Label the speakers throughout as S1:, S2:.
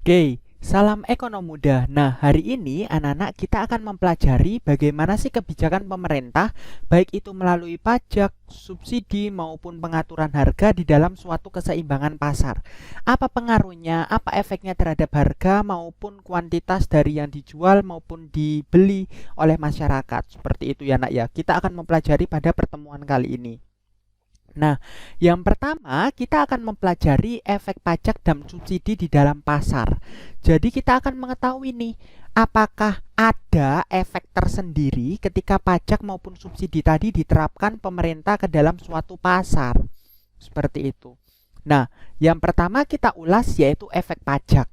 S1: Oke, salam ekonom muda. Nah, hari ini anak-anak kita akan mempelajari bagaimana sih kebijakan pemerintah, baik itu melalui pajak, subsidi, maupun pengaturan harga di dalam suatu keseimbangan pasar. Apa pengaruhnya, apa efeknya terhadap harga maupun kuantitas dari yang dijual maupun dibeli oleh masyarakat. Seperti itu ya, Nak ya. Kita akan mempelajari pada pertemuan kali ini. Nah, yang pertama kita akan mempelajari efek pajak dan subsidi di dalam pasar. Jadi kita akan mengetahui nih, apakah ada efek tersendiri ketika pajak maupun subsidi tadi diterapkan pemerintah ke dalam suatu pasar. Seperti itu. Nah, yang pertama kita ulas yaitu efek pajak.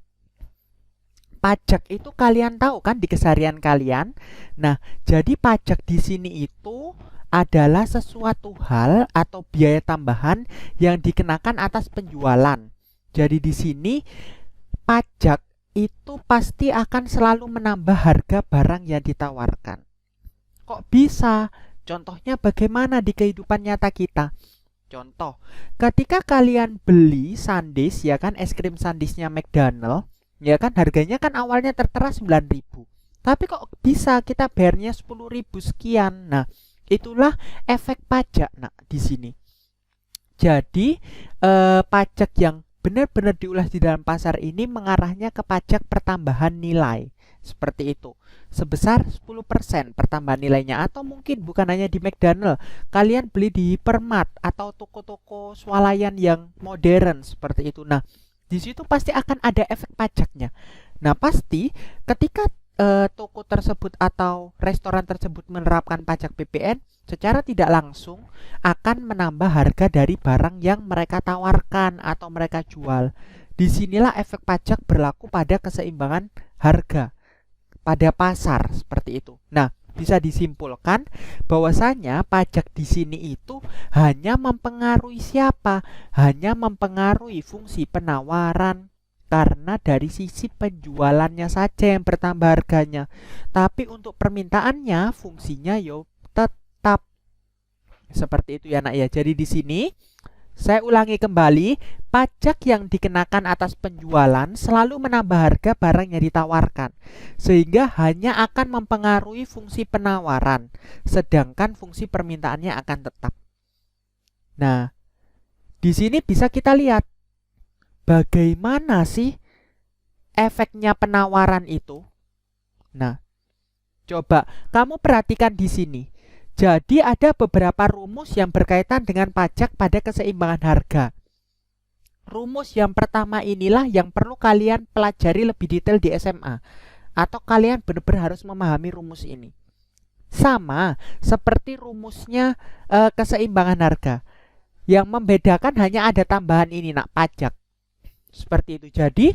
S1: Pajak itu kalian tahu kan di keseharian kalian. Nah, jadi pajak di sini itu adalah sesuatu hal atau biaya tambahan yang dikenakan atas penjualan. Jadi di sini pajak itu pasti akan selalu menambah harga barang yang ditawarkan. Kok bisa? Contohnya bagaimana di kehidupan nyata kita? Contoh, ketika kalian beli sandies ya kan, es krim sandiesnya McDonald, ya kan harganya kan awalnya tertera 9.000. Tapi kok bisa kita bayarnya 10.000 sekian. Nah, itulah efek pajak di sini. Jadi pajak yang benar-benar diulas di dalam pasar ini mengarahnya ke pajak pertambahan nilai. Seperti itu. Sebesar 10% pertambahan nilainya, atau mungkin bukan hanya di McDonald, kalian beli di Hypermart atau toko-toko swalayan yang modern seperti itu. Nah, di situ pasti akan ada efek pajaknya. Nah, pasti ketika toko tersebut atau restoran tersebut menerapkan pajak PPN, secara tidak langsung akan menambah harga dari barang yang mereka tawarkan atau mereka jual. Disinilah efek pajak berlaku pada keseimbangan harga pada pasar seperti itu. Nah, bisa disimpulkan bahwasanya pajak di sini itu hanya mempengaruhi siapa? Hanya mempengaruhi fungsi penawaran, karena dari sisi penjualannya saja yang bertambah harganya. Tapi untuk permintaannya fungsinya tetap seperti itu ya nak ya. Jadi di sini saya ulangi kembali, pajak yang dikenakan atas penjualan selalu menambah harga barang yang ditawarkan, sehingga hanya akan mempengaruhi fungsi penawaran, sedangkan fungsi permintaannya akan tetap. Nah, di sini bisa kita lihat bagaimana sih efeknya penawaran itu. Nah, coba kamu perhatikan di sini. Jadi ada beberapa rumus yang berkaitan dengan pajak pada keseimbangan harga. Rumus yang pertama inilah yang perlu kalian pelajari lebih detail di SMA, atau kalian benar-benar harus memahami rumus ini. Sama seperti rumusnya keseimbangan harga. Yang membedakan hanya ada tambahan ini pajak. Seperti itu. Jadi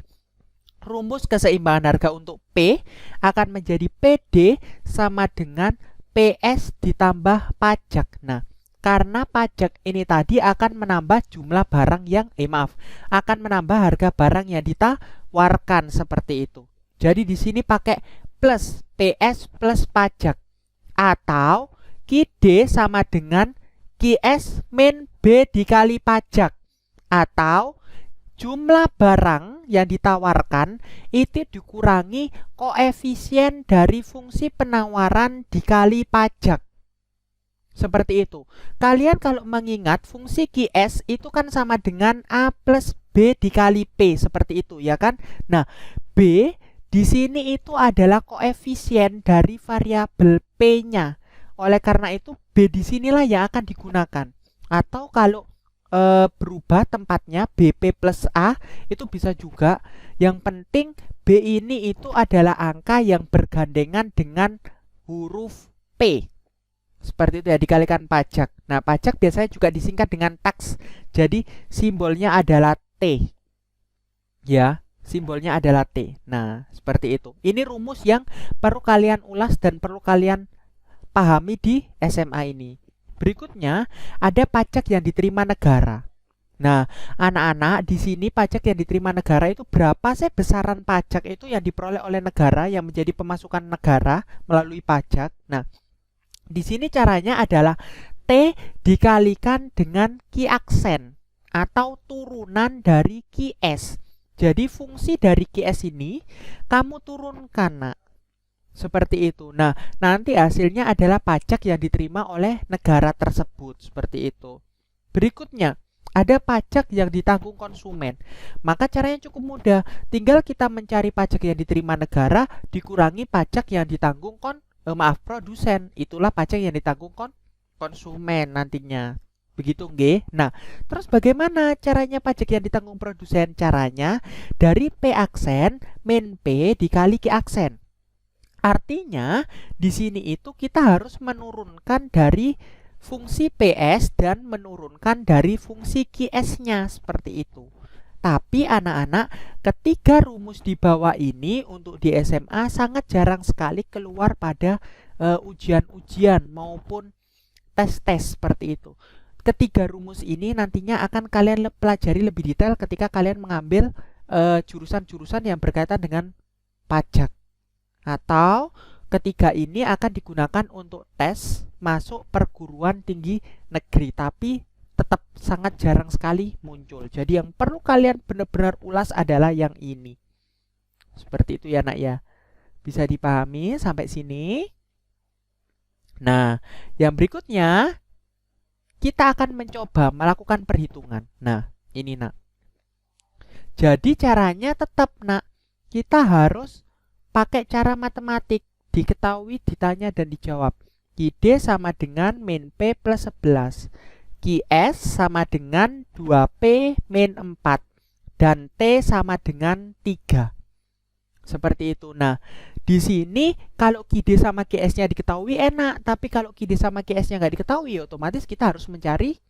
S1: rumus keseimbangan harga untuk P akan menjadi PD sama dengan PS ditambah pajak. Nah, karena pajak ini tadi akan menambah jumlah barang yang akan menambah harga barang yang ditawarkan seperti itu. Jadi di sini pakai plus PS plus pajak, atau QD sama dengan QS min B dikali pajak, atau jumlah barang yang ditawarkan itu dikurangi koefisien dari fungsi penawaran dikali pajak. Seperti itu. Kalian kalau mengingat fungsi QS itu kan sama dengan A plus B dikali P, seperti itu ya kan. Nah, B di sini itu adalah koefisien dari variabel P-nya. Oleh karena itu B di sinilah yang akan digunakan. Atau kalau berubah tempatnya BP plus A itu bisa juga. Yang penting B ini itu adalah angka yang bergandengan dengan huruf P. Seperti itu ya, dikalikan pajak. Nah, pajak biasanya juga disingkat dengan tax. Jadi simbolnya adalah T. Ya, simbolnya adalah T. Nah, seperti itu. Ini rumus yang perlu kalian ulas dan perlu kalian pahami di SMA ini. Berikutnya ada pajak yang diterima negara. Nah, anak-anak di sini pajak yang diterima negara itu berapa sih besaran pajak itu yang diperoleh oleh negara yang menjadi pemasukan negara melalui pajak? Nah, di sini caranya adalah T dikalikan dengan Ki aksen atau turunan dari Ki S. Jadi fungsi dari QS ini kamu turunkan, nak. Seperti itu. Nah, nanti hasilnya adalah pajak yang diterima oleh negara tersebut. Seperti itu. Berikutnya, ada pajak yang ditanggung konsumen. Maka caranya cukup mudah. Tinggal kita mencari pajak yang diterima negara dikurangi pajak yang ditanggung produsen. Itulah pajak yang ditanggung konsumen nantinya. Begitu nggih. Nah, terus bagaimana caranya pajak yang ditanggung produsen? Caranya dari P aksen min P dikali Q aksen. Artinya di sini itu kita harus menurunkan dari fungsi PS dan menurunkan dari fungsi QS-nya seperti itu. Tapi anak-anak, ketiga rumus di bawah ini untuk di SMA sangat jarang sekali keluar pada ujian-ujian maupun tes-tes seperti itu. Ketiga rumus ini nantinya akan kalian pelajari lebih detail ketika kalian mengambil jurusan-jurusan yang berkaitan dengan pajak. Atau ketiga ini akan digunakan untuk tes masuk perguruan tinggi negeri, tapi tetap sangat jarang sekali muncul. Jadi yang perlu kalian benar-benar ulas adalah yang ini. Seperti itu ya, nak ya. Bisa dipahami sampai sini? Nah, yang berikutnya kita akan mencoba melakukan perhitungan. Nah, ini, nak. Jadi caranya tetap, nak. Kita harus pakai cara matematik. Diketahui, ditanya, dan dijawab. QD sama dengan min P plus 11. QS sama dengan 2P min 4. Dan T sama dengan 3. Seperti itu. Nah, di sini kalau QD sama QS-nya diketahui enak, tapi kalau QD sama QS-nya nggak diketahui, otomatis kita harus mencari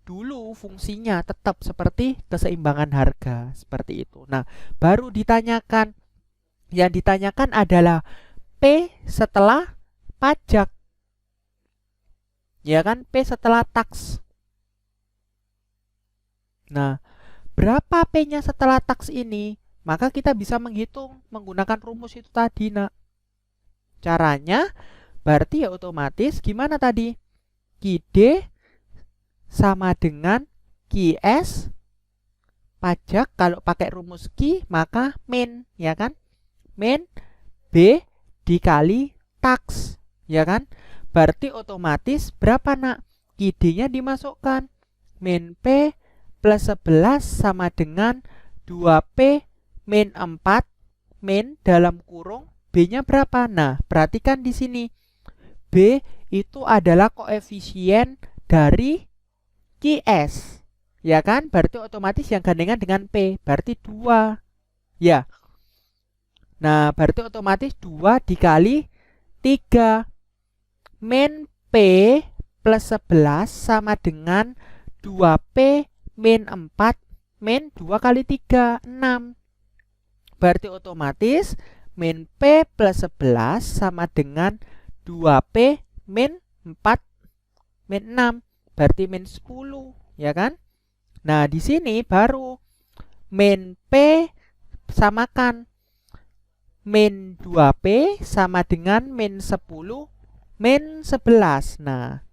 S1: dulu fungsinya tetap seperti keseimbangan harga, seperti itu. Nah, baru ditanyakan. Yang ditanyakan adalah P setelah pajak. Ya kan? P setelah tax. Nah, berapa P-nya setelah tax ini? Maka kita bisa menghitung menggunakan rumus itu tadi, nak. Caranya berarti ya otomatis gimana tadi? QD sama dengan QS pajak. Kalau pakai rumus Q maka min, ya kan? Min B dikali tax, ya kan? Berarti otomatis berapa, nak? QD-nya dimasukkan. Min P plus 11 sama dengan 2P min 4 min dalam kurung B-nya berapa? Nah, perhatikan di sini. B itu adalah koefisien dari QS. Ya kan? Berarti otomatis yang gandengan dengan P. Berarti 2. Ya. Nah, berarti otomatis 2 dikali 3. Min P plus 11 sama dengan 2P min 4 min 2 kali 3, 6. Berarti otomatis min P plus 11 sama dengan 2P min 4 min 6. Berarti min 10, ya kan? Nah, di sini baru min P samakan min 2P sama dengan min 10 min 11. Nah,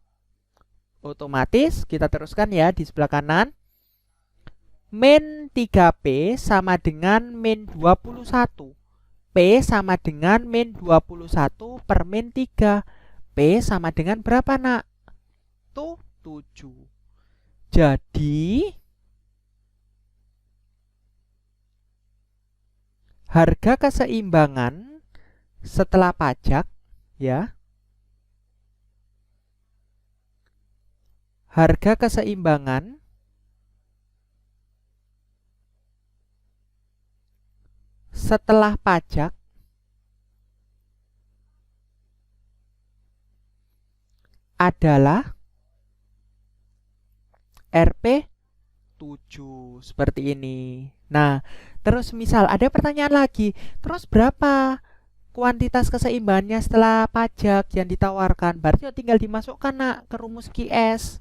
S1: otomatis kita teruskan ya di sebelah kanan. Min 3P sama dengan min 21. P sama dengan min 21 per min 3. P sama dengan berapa, nak? Tuh, 7. Jadi harga keseimbangan setelah pajak, ya. Harga keseimbangan setelah pajak adalah Rp 7 seperti ini. Nah, terus misal ada pertanyaan lagi, terus berapa kuantitas keseimbangannya setelah pajak yang ditawarkan? Berarti tinggal dimasukkan, nak, ke rumus QS.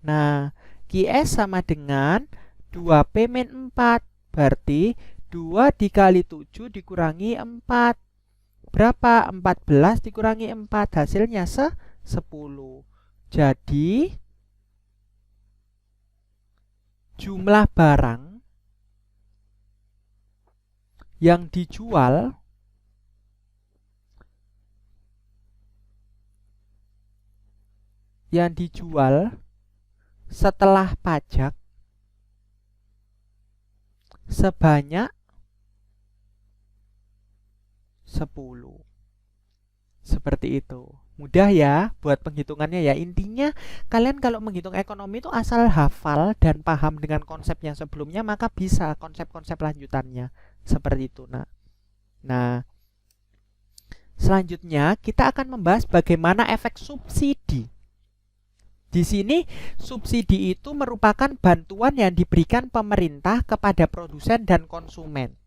S1: Nah, QS sama dengan 2P min 4. Berarti 2 dikali 7 dikurangi 4. Berapa? 14 dikurangi 4. Hasilnya 10. Jadi jumlah barang yang dijual setelah pajak sebanyak 10. Seperti itu. Mudah ya buat penghitungannya ya. Intinya kalian kalau menghitung ekonomi itu asal hafal dan paham dengan konsep yang sebelumnya, maka bisa konsep-konsep lanjutannya. Seperti itu. Nah, selanjutnya kita akan membahas bagaimana efek subsidi. Di sini subsidi itu merupakan bantuan yang diberikan pemerintah kepada produsen dan konsumen.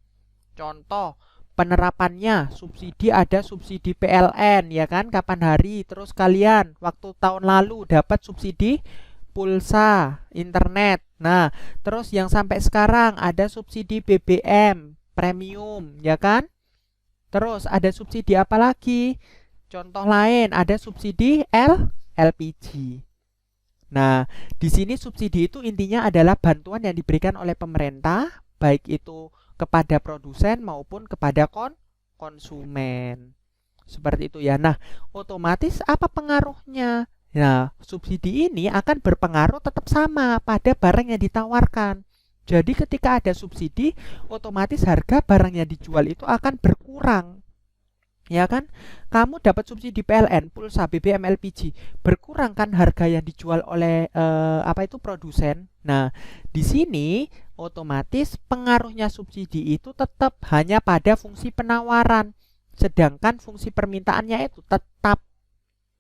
S1: Contoh penerapannya, subsidi ada subsidi PLN ya kan, kapan hari. Terus kalian waktu tahun lalu dapat subsidi pulsa internet. Nah, terus yang sampai sekarang ada subsidi BBM premium ya kan. Terus ada subsidi apa lagi? Contoh lain ada subsidi LPG. Nah, di sini subsidi itu intinya adalah bantuan yang diberikan oleh pemerintah, baik itu kepada produsen maupun kepada konsumen. Seperti itu ya. Nah, otomatis apa pengaruhnya? Nah, subsidi ini akan berpengaruh tetap sama pada barang yang ditawarkan. Jadi ketika ada subsidi, otomatis harga barang yang dijual itu akan berkurang. Ya kan, kamu dapat subsidi PLN, pulsa, BBM, LPG, berkurang kan harga yang dijual oleh produsen. Nah, di sini otomatis pengaruhnya subsidi itu tetap hanya pada fungsi penawaran, sedangkan fungsi permintaannya itu tetap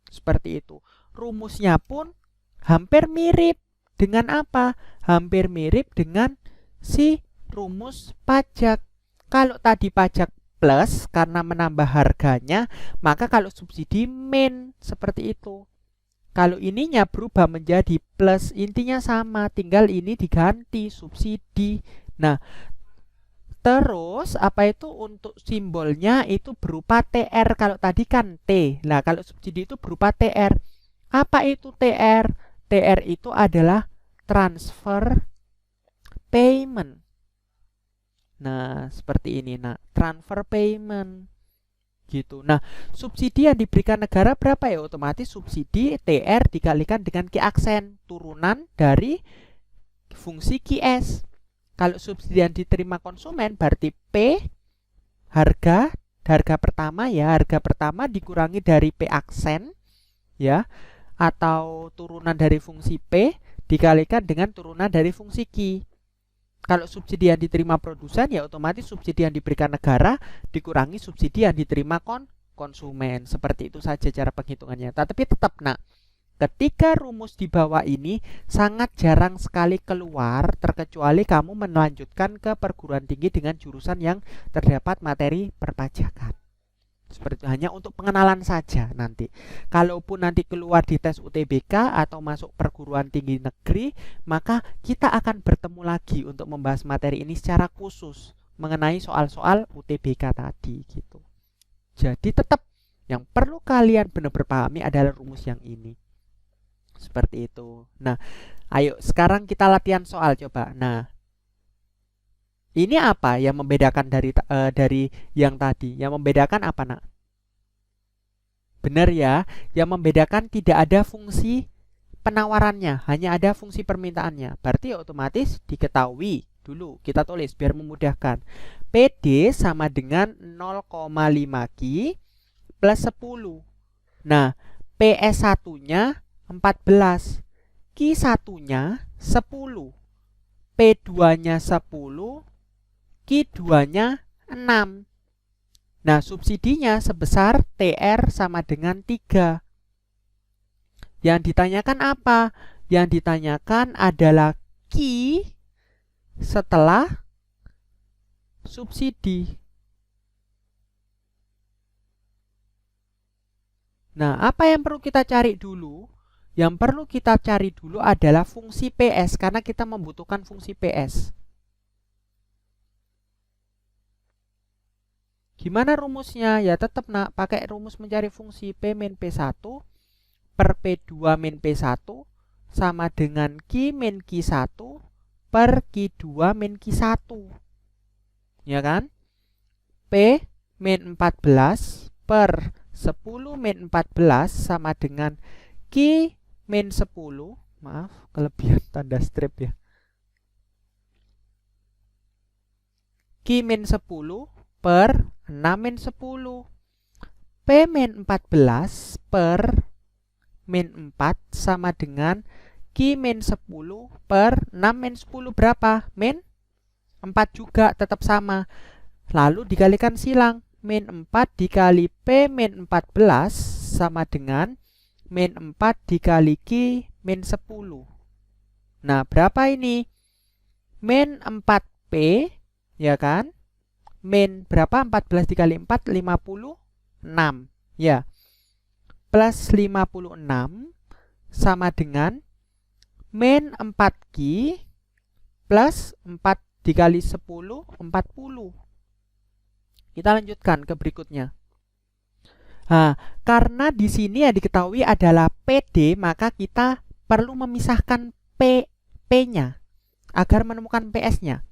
S1: seperti itu. Rumusnya pun hampir mirip dengan apa? Hampir mirip dengan si rumus pajak. Kalau tadi pajak plus karena menambah harganya, maka kalau subsidi min seperti itu. Kalau ininya berubah menjadi plus, intinya sama, tinggal ini diganti subsidi. Nah, terus apa itu untuk simbolnya itu berupa TR. Kalau tadi kan T. Nah, kalau subsidi itu berupa TR. Apa itu TR? TR itu adalah transfer payment. Nah, seperti ini. Nah, transfer payment gitu. Nah, subsidi yang diberikan negara berapa ya? Otomatis subsidi TR dikalikan dengan Q aksen, turunan dari fungsi QS. Kalau subsidi yang diterima konsumen berarti P harga pertama ya, harga pertama dikurangi dari P aksen ya, atau turunan dari fungsi P dikalikan dengan turunan dari fungsi Q. Kalau subsidi yang diterima produsen ya otomatis subsidi yang diberikan negara dikurangi subsidi yang diterima konsumen. Seperti itu saja cara penghitungannya. Tapi tetap ketika rumus di bawah ini sangat jarang sekali keluar, terkecuali kamu melanjutkan ke perguruan tinggi dengan jurusan yang terdapat materi perpajakan. Seperti itu, hanya untuk pengenalan saja nanti. Kalaupun nanti keluar di tes UTBK atau masuk perguruan tinggi negeri, maka kita akan bertemu lagi untuk membahas materi ini secara khusus mengenai soal-soal UTBK tadi gitu. Jadi tetap yang perlu kalian benar-benar pahami adalah rumus yang ini. Seperti itu. Nah, ayo sekarang kita latihan soal coba. Nah, ini apa yang membedakan dari yang tadi? Yang membedakan apa nak? Benar ya, yang membedakan tidak ada fungsi penawarannya, hanya ada fungsi permintaannya. Berarti otomatis diketahui dulu, kita tulis biar memudahkan. PD sama dengan 0,5 Q plus 10. Nah, PS1-nya 14, Q1-nya 10, P2-nya 10, Q2-nya 6. Nah, subsidinya sebesar TR sama dengan 3. Yang ditanyakan apa? Yang ditanyakan adalah Q setelah subsidi. Nah, apa yang perlu kita cari dulu? Yang perlu kita cari dulu adalah fungsi PS, karena kita membutuhkan fungsi PS. Gimana rumusnya? Ya tetap pakai rumus mencari fungsi P min P1 per P2 min P1 sama dengan Q min Q1 per Q2 min Q1. Ya kan? P min 14 per 10 min 14 sama dengan Q min 10. Maaf, kelebihan tanda strip ya. Q min 10 per 6 min 10. P min 14 per min 4 sama dengan Q min 10 per 6 min 10 berapa? Min 4 juga, tetap sama. Lalu dikalikan silang. Min 4 dikali P min 14 sama dengan min 4 dikali Q min 10. Nah, berapa ini? Min 4P, ya kan? Min berapa? 14 dikali 4, 56. Ya. Plus 56 sama dengan min 4Q plus 4 dikali 10, 40. Kita lanjutkan ke berikutnya. Nah, karena di sini yang diketahui adalah PD, maka kita perlu memisahkan P-nya agar menemukan PS-nya.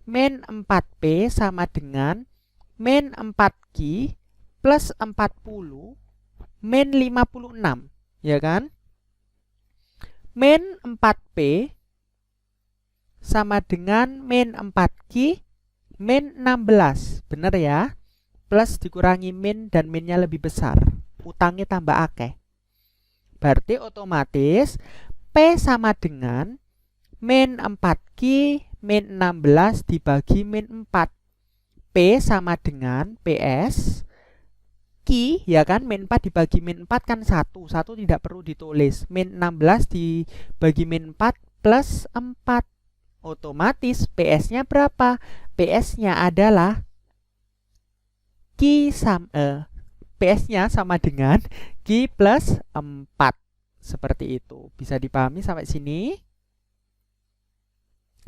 S1: Min 4P sama dengan min 4Q plus 40 min 56, ya kan? Min 4P sama dengan min 4Q min 16, bener ya? Plus dikurangi min dan minnya lebih besar, utangnya tambah akeh. Berarti otomatis P sama dengan min 4Q min 16 dibagi min 4. P sama dengan PS Q, ya kan? Min 4 dibagi min 4 kan 1 tidak perlu ditulis. Min 16 dibagi min 4 plus 4. Otomatis PS-nya berapa? PS-nya adalah PS-nya sama dengan Q plus 4. Seperti itu. Bisa dipahami sampai sini?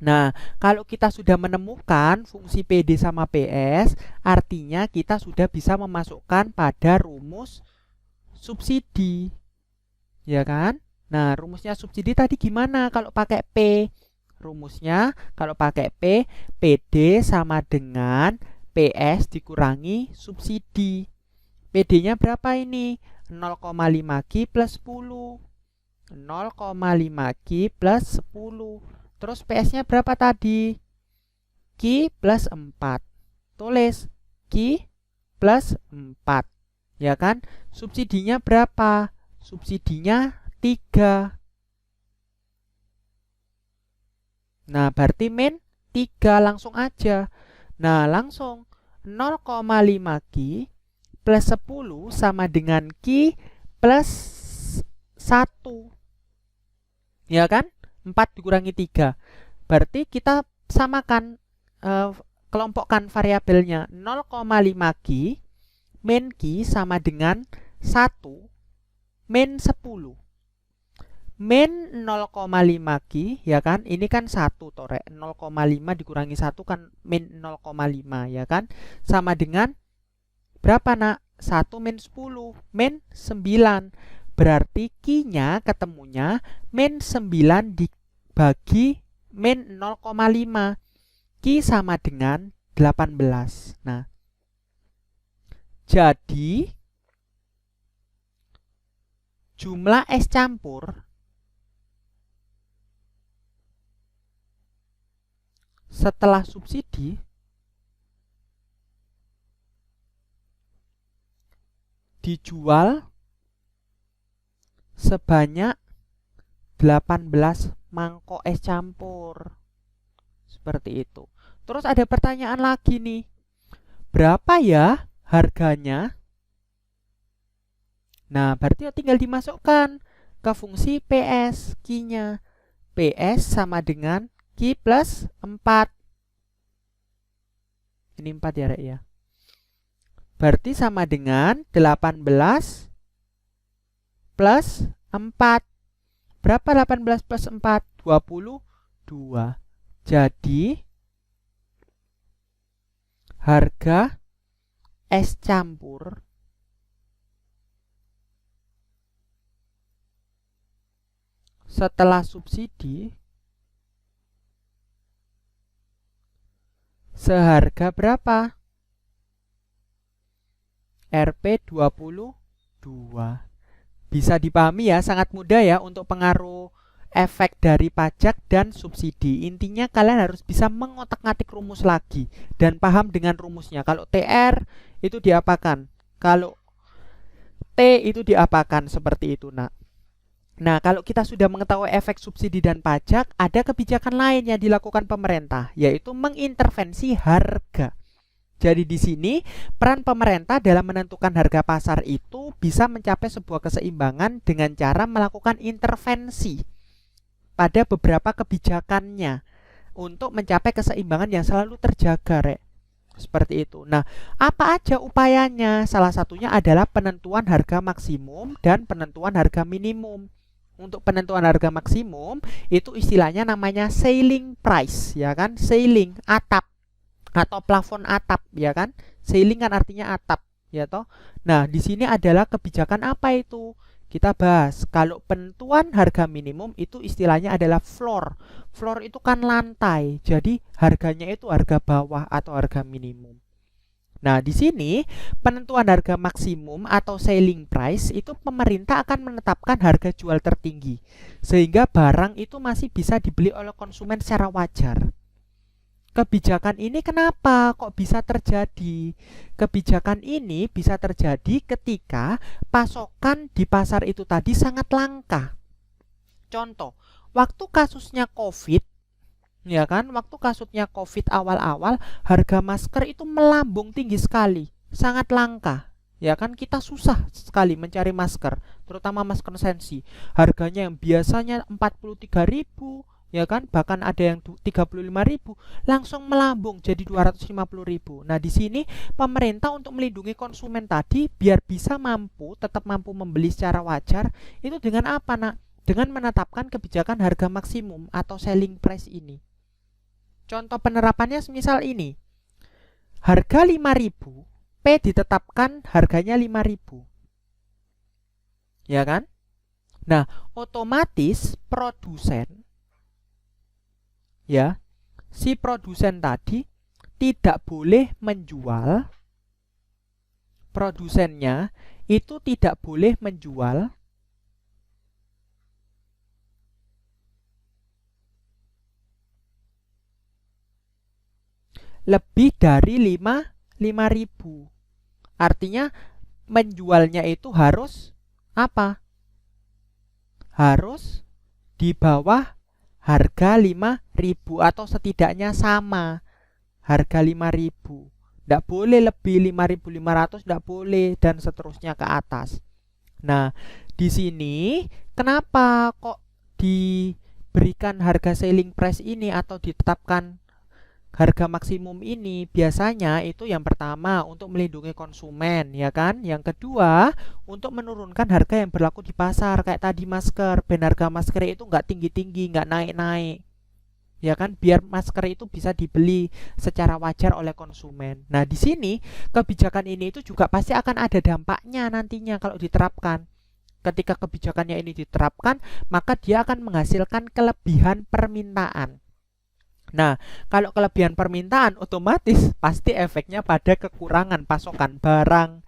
S1: Nah, kalau kita sudah menemukan fungsi PD sama PS, artinya kita sudah bisa memasukkan pada rumus subsidi. Ya kan? Nah, rumusnya subsidi tadi gimana kalau pakai P? Rumusnya kalau pakai P, PD sama dengan PS dikurangi subsidi. PD-nya berapa ini? 0,5Q plus 10. 0,5Q plus 10. Terus PS-nya berapa tadi? Q plus 4. Tulis Q plus 4. Ya kan? Subsidinya berapa? Subsidinya 3. Nah, berarti min 3 langsung aja. Nah, langsung 0,5Q plus 10 sama dengan Q plus 1. Ya kan? 4 dikurangi 3. Berarti kita samakan, kelompokkan variabelnya. 0,5Q min Q sama dengan 1 min 10. Min 0,5Q, ya kan? Ini kan 1 torek. 0,5 dikurangi 1 kan min 0,5, ya kan? Sama dengan berapa, nak? 1 min 10, min 9. Berarti Q-nya ketemunya min 9 dibagi min 0,5. Q sama dengan 18. Nah, jadi jumlah es campur setelah subsidi dijual sebanyak 18 mangkok es campur. Seperti itu. Terus ada pertanyaan lagi nih. Berapa ya harganya? Nah, berarti tinggal dimasukkan ke fungsi PS Q-nya. PS sama dengan Q plus 4. Ini 4 ya, Rek ya. Berarti sama dengan 18 plus 4. Berapa 18 plus 4? 22. Jadi harga es campur setelah subsidi seharga berapa? Rp22. Bisa dipahami ya, sangat mudah ya untuk pengaruh efek dari pajak dan subsidi. Intinya kalian harus bisa mengotak-ngatik rumus lagi dan paham dengan rumusnya. Kalau TR itu diapakan? Kalau T itu diapakan? Seperti itu, nak. Nah, kalau kita sudah mengetahui efek subsidi dan pajak, ada kebijakan lain yang dilakukan pemerintah, yaitu mengintervensi harga. Jadi di sini peran pemerintah dalam menentukan harga pasar itu bisa mencapai sebuah keseimbangan dengan cara melakukan intervensi pada beberapa kebijakannya untuk mencapai keseimbangan yang selalu terjaga, Rek. Seperti itu. Nah, apa aja upayanya? Salah satunya adalah penentuan harga maksimum dan penentuan harga minimum. Untuk penentuan harga maksimum itu istilahnya namanya ceiling price, ya kan? Ceiling, atap atau plafon atap, ya kan? Ceiling kan artinya atap, ya toh. Nah, di sini adalah kebijakan apa itu? Kita bahas. Kalau penentuan harga minimum itu istilahnya adalah floor. Floor itu kan lantai. Jadi harganya itu harga bawah atau harga minimum. Nah, di sini penentuan harga maksimum atau ceiling price itu pemerintah akan menetapkan harga jual tertinggi sehingga barang itu masih bisa dibeli oleh konsumen secara wajar. Kebijakan ini kenapa kok bisa terjadi? Kebijakan ini bisa terjadi ketika pasokan di pasar itu tadi sangat langka. Contoh, waktu kasusnya COVID, ya kan, waktu kasusnya COVID awal-awal, harga masker itu melambung tinggi sekali, sangat langka. Ya kan, kita susah sekali mencari masker, terutama masker sensi. Harganya yang biasanya 43.000, ya kan, bahkan ada yang 35.000, langsung melambung jadi 250.000. Nah, di sini pemerintah untuk melindungi konsumen tadi biar bisa tetap mampu membeli secara wajar, itu dengan apa, nak? Dengan menetapkan kebijakan harga maksimum atau selling price ini. Contoh penerapannya semisal ini. Harga 5.000, P ditetapkan harganya 5.000. Ya kan? Nah, otomatis produsen, ya, si produsen tadi tidak boleh menjual, produsennya itu tidak boleh menjual lebih dari 5.000. Artinya menjualnya itu harus apa? Harus di bawah harga 5.000 atau setidaknya sama harga 5.000. Tidak boleh lebih 5.500, tidak boleh, dan seterusnya ke atas. Nah, di sini kenapa kok diberikan harga selling price ini atau ditetapkan harga maksimum ini? Biasanya itu yang pertama untuk melindungi konsumen, ya kan? Yang kedua untuk menurunkan harga yang berlaku di pasar. Kayak tadi masker, ben harga masker itu nggak tinggi-tinggi, nggak naik-naik, ya kan? Biar masker itu bisa dibeli secara wajar oleh konsumen. Nah, di sini kebijakan ini itu juga pasti akan ada dampaknya nantinya kalau diterapkan. Ketika kebijakannya ini diterapkan, maka dia akan menghasilkan kelebihan permintaan. Nah, kalau kelebihan permintaan, otomatis pasti efeknya pada kekurangan pasokan barang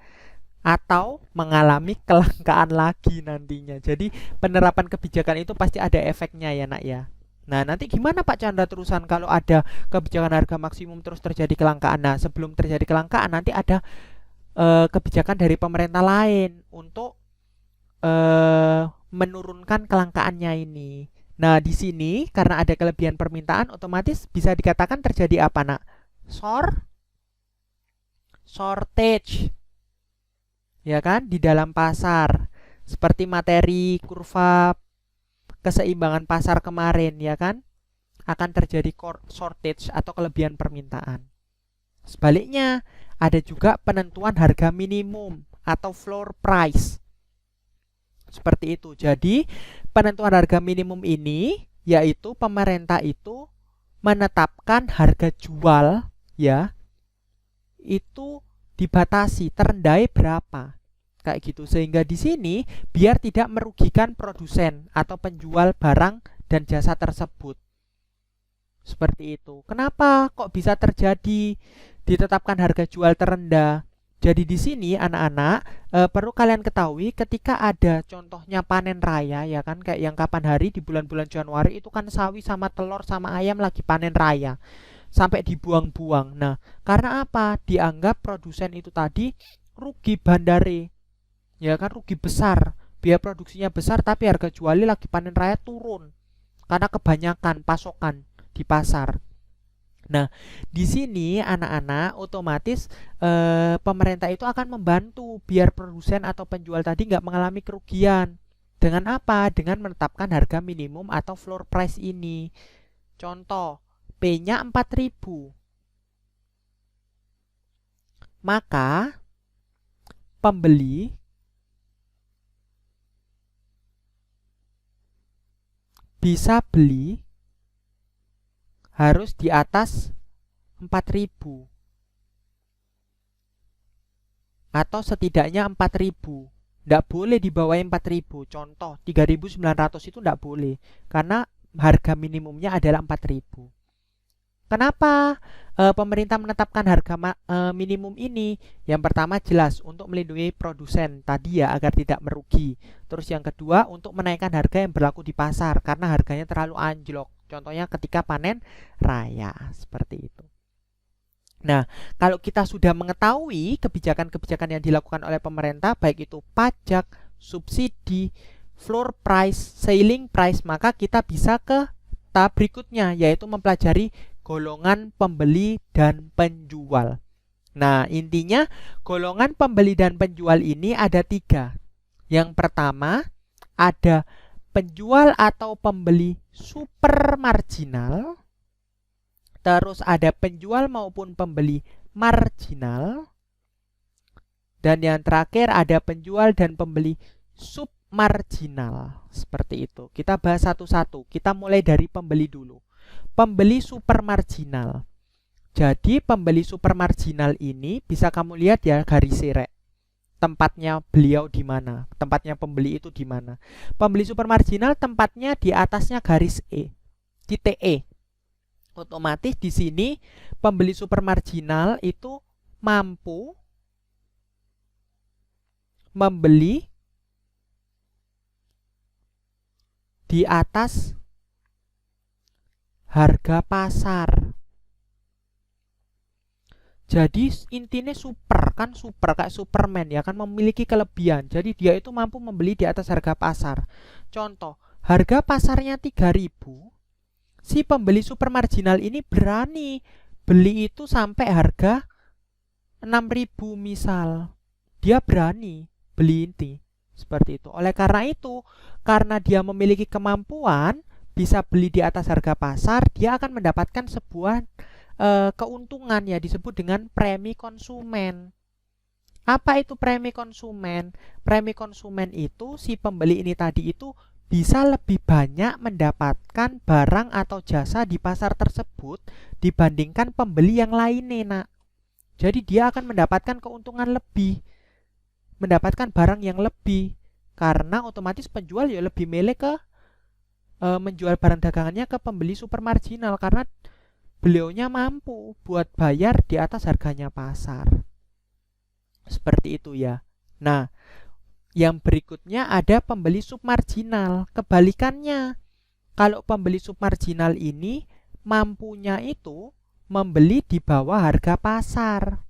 S1: atau mengalami kelangkaan lagi nantinya. Jadi penerapan kebijakan itu pasti ada efeknya, ya nak, ya. Nah, nanti gimana Pak Chandra terusan kalau ada kebijakan harga maksimum terus terjadi kelangkaan? Nah, sebelum terjadi kelangkaan nanti ada kebijakan dari pemerintah lain untuk menurunkan kelangkaannya ini. Nah, di sini karena ada kelebihan permintaan, otomatis bisa dikatakan terjadi apa, nak? Shortage. Ya kan? Di dalam pasar. Seperti materi kurva keseimbangan pasar kemarin, ya kan? Akan terjadi shortage atau kelebihan permintaan. Sebaliknya, ada juga penentuan harga minimum atau floor price. Seperti itu. Jadi, penentuan harga minimum ini yaitu pemerintah itu menetapkan harga jual, ya, itu dibatasi terendahnya berapa. Kayak gitu. Sehingga di sini biar tidak merugikan produsen atau penjual barang dan jasa tersebut. Seperti itu. Kenapa kok bisa terjadi ditetapkan harga jual terendah? Jadi di sini anak-anak perlu kalian ketahui ketika ada contohnya panen raya ya kan, kayak yang kapan hari di bulan-bulan Januari itu kan sawi sama telur sama ayam lagi panen raya sampai dibuang-buang. Nah, karena apa? Dianggap produsen itu tadi rugi bandare. Ya kan, rugi besar. Biaya produksinya besar tapi harga jualnya lagi panen raya turun karena kebanyakan pasokan di pasar. Nah, di sini anak-anak otomatis pemerintah itu akan membantu biar produsen atau penjual tadi nggak mengalami kerugian. Dengan apa? Dengan menetapkan harga minimum atau floor price ini. Contoh, P-nya 4.000. Maka pembeli bisa beli harus di atas 4.000 atau setidaknya 4.000. Nggak boleh di bawah 4.000. Contoh 3.900 itu nggak boleh karena harga minimumnya adalah 4.000. Kenapa pemerintah menetapkan harga minimum ini? Yang pertama jelas untuk melindungi produsen tadi ya agar tidak merugi. Terus yang kedua untuk menaikkan harga yang berlaku di pasar karena harganya terlalu anjlok. Contohnya ketika panen raya seperti itu. Nah, kalau kita sudah mengetahui kebijakan-kebijakan yang dilakukan oleh pemerintah, baik itu pajak, subsidi, floor price, selling price, maka kita bisa ke tahap berikutnya, yaitu mempelajari golongan pembeli dan penjual. Nah, intinya golongan pembeli dan penjual ini ada 3. Yang pertama, ada penjual atau pembeli super marginal. Terus ada penjual maupun pembeli marginal. Dan yang terakhir ada penjual dan pembeli submarginal. Seperti itu. Kita bahas satu-satu. Kita mulai dari pembeli dulu. Pembeli super marginal. Jadi pembeli super marginal ini bisa kamu lihat ya garis sirek. Tempatnya beliau di mana? Tempatnya pembeli itu di mana? Pembeli super marginal tempatnya di atasnya garis E. Titik E. Otomatis di sini pembeli super marginal itu mampu membeli di atas harga pasar. Jadi intinya super kan, super kayak Superman ya kan, memiliki kelebihan. Jadi dia itu mampu membeli di atas harga pasar. Contoh, harga pasarnya 3.000. Si pembeli super marginal ini berani beli itu sampai harga 6.000 misal. Dia berani beli inti seperti itu. Oleh karena itu, karena dia memiliki kemampuan bisa beli di atas harga pasar, dia akan mendapatkan sebuah keuntungan ya, disebut dengan premi konsumen. Apa itu premi konsumen? Premi konsumen itu si pembeli ini tadi itu bisa lebih banyak mendapatkan barang atau jasa di pasar tersebut dibandingkan pembeli yang lainnya, nak. Jadi dia akan mendapatkan keuntungan lebih, mendapatkan barang yang lebih, karena otomatis penjual ya lebih milih ke menjual barang dagangannya ke pembeli super marginal karena beliaunya mampu buat bayar di atas harganya pasar. Seperti itu ya. Nah, yang berikutnya ada pembeli submarginal. Kebalikannya, kalau pembeli submarginal ini mampunya itu membeli di bawah harga pasar.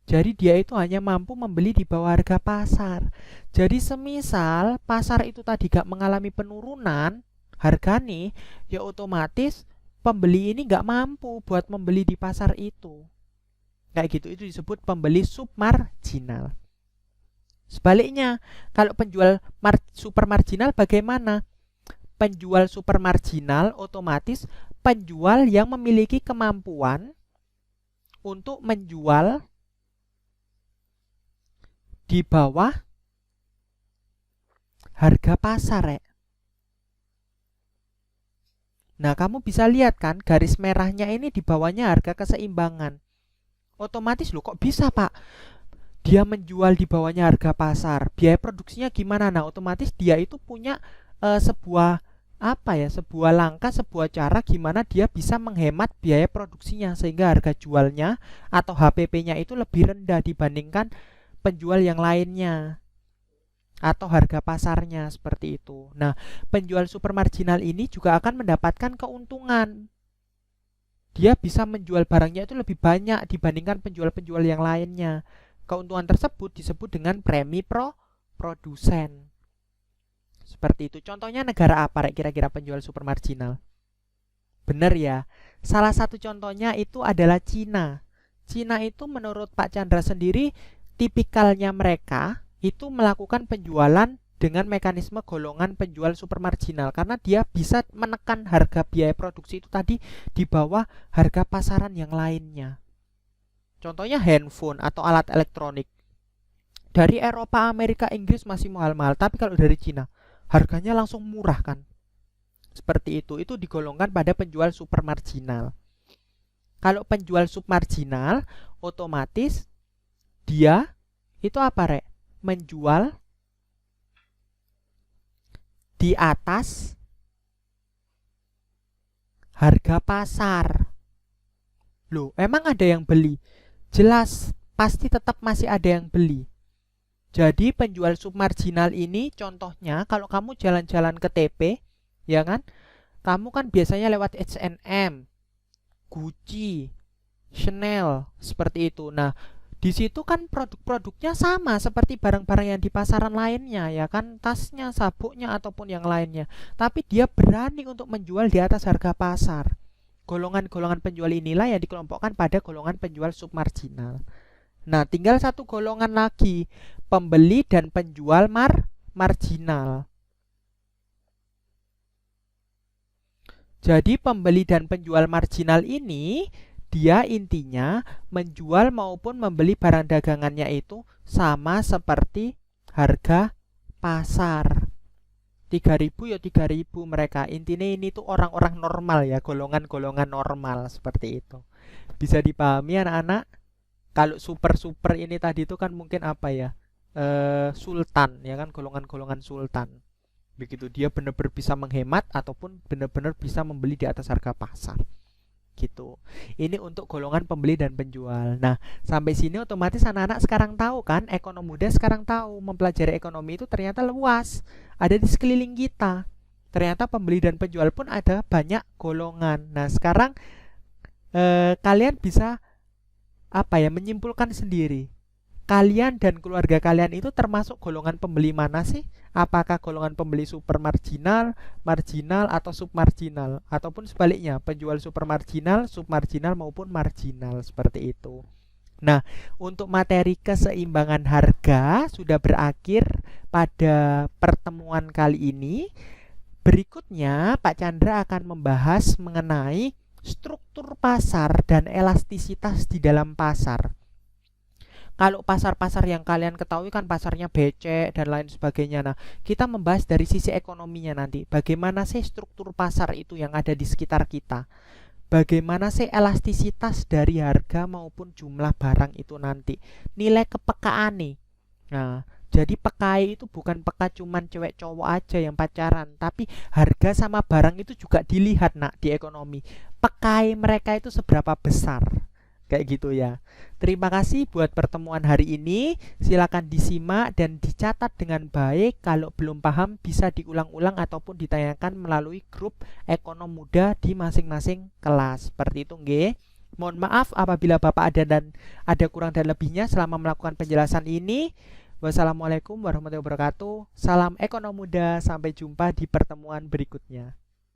S1: Jadi dia itu hanya mampu membeli di bawah harga pasar. Jadi semisal pasar itu tadi gak mengalami penurunan harga nih, ya otomatis pembeli ini gak mampu buat membeli di pasar itu. Kayak gitu, itu disebut pembeli submarginal. Sebaliknya, kalau penjual super marginal bagaimana? Penjual super marginal otomatis penjual yang memiliki kemampuan untuk menjual di bawah harga pasar ya. Nah, kamu bisa lihat kan garis merahnya ini di bawahnya harga keseimbangan. Otomatis loh, kok bisa Pak? Dia menjual di bawahnya harga pasar. Biaya produksinya gimana? Nah, otomatis dia itu punya sebuah sebuah langkah, sebuah cara gimana dia bisa menghemat biaya produksinya sehingga harga jualnya atau HPP-nya itu lebih rendah dibandingkan penjual yang lainnya atau harga pasarnya seperti itu. Nah, penjual super marginal ini juga akan mendapatkan keuntungan. Dia bisa menjual barangnya itu lebih banyak dibandingkan penjual-penjual yang lainnya. Keuntungan tersebut disebut dengan premi produsen. Seperti itu. Contohnya negara apa kira-kira penjual super marginal? Bener ya. Salah satu contohnya itu adalah Cina. Cina itu menurut Pak Chandra sendiri tipikalnya mereka itu melakukan penjualan dengan mekanisme golongan penjual super marginal karena dia bisa menekan harga biaya produksi itu tadi di bawah harga pasaran yang lainnya. Contohnya handphone atau alat elektronik. Dari Eropa, Amerika, Inggris masih mahal-mahal, tapi kalau dari Cina harganya langsung murah kan. Seperti itu digolongkan pada penjual super marginal. Kalau penjual submarginal, otomatis dia itu apa menjual di atas harga pasar. Loh, emang ada yang beli? Jelas, pasti tetap masih ada yang beli. Jadi penjual submarginal ini contohnya kalau kamu jalan-jalan ke TP, ya kan? Kamu kan biasanya lewat H&M, Gucci, Chanel, seperti itu. Nah, di situ kan produk-produknya sama seperti barang-barang yang di pasaran lainnya, ya kan? Tasnya, sabuknya, ataupun yang lainnya. Tapi dia berani untuk menjual di atas harga pasar. Golongan-golongan penjual inilah yang dikelompokkan pada golongan penjual submarginal. Nah, tinggal satu golongan lagi, pembeli dan penjual marginal. Jadi pembeli dan penjual marginal ini dia intinya menjual maupun membeli barang dagangannya itu sama seperti harga pasar. 3.000 ya 3.000 mereka. Intinya ini tuh orang-orang normal ya, golongan-golongan normal seperti itu. Bisa dipahami anak-anak? Kalau super-super ini tadi itu kan mungkin apa ya? Sultan ya kan, golongan-golongan sultan. Begitu dia benar-benar bisa menghemat ataupun benar-benar bisa membeli di atas harga pasar. Gitu. Ini untuk golongan pembeli dan penjual. Nah, sampai sini otomatis anak-anak sekarang tahu kan, ekonom muda sekarang tahu mempelajari ekonomi itu ternyata luas. Ada di sekeliling kita. Ternyata pembeli dan penjual pun ada banyak golongan. Nah, sekarang kalian bisa menyimpulkan sendiri. Kalian dan keluarga kalian itu termasuk golongan pembeli mana sih? Apakah golongan pembeli super marginal, marginal, atau submarginal? Ataupun sebaliknya, penjual super marginal, submarginal, maupun marginal, seperti itu. Nah, untuk materi keseimbangan harga sudah berakhir pada pertemuan kali ini. Berikutnya, Pak Chandra akan membahas mengenai struktur pasar dan elastisitas di dalam pasar. Kalau pasar-pasar yang kalian ketahui kan pasarnya becek dan lain sebagainya. Nah, kita membahas dari sisi ekonominya nanti. Bagaimana sih struktur pasar itu yang ada di sekitar kita? Bagaimana sih elastisitas dari harga maupun jumlah barang itu nanti? Nilai kepekaan nih. Nah, jadi pekai itu bukan peka cuman cewek cowok aja yang pacaran, tapi harga sama barang itu juga dilihat nak di ekonomi. Pekai mereka itu seberapa besar. Kayak gitu ya. Terima kasih buat pertemuan hari ini. Silakan disimak dan dicatat dengan baik. Kalau belum paham bisa diulang-ulang ataupun ditanyakan melalui grup ekonom muda di masing-masing kelas. Seperti itu nggih. Mohon maaf apabila Bapak ada kurang dan lebihnya selama melakukan penjelasan ini. Wassalamualaikum warahmatullahi wabarakatuh. Salam ekonom muda. Sampai jumpa di pertemuan berikutnya.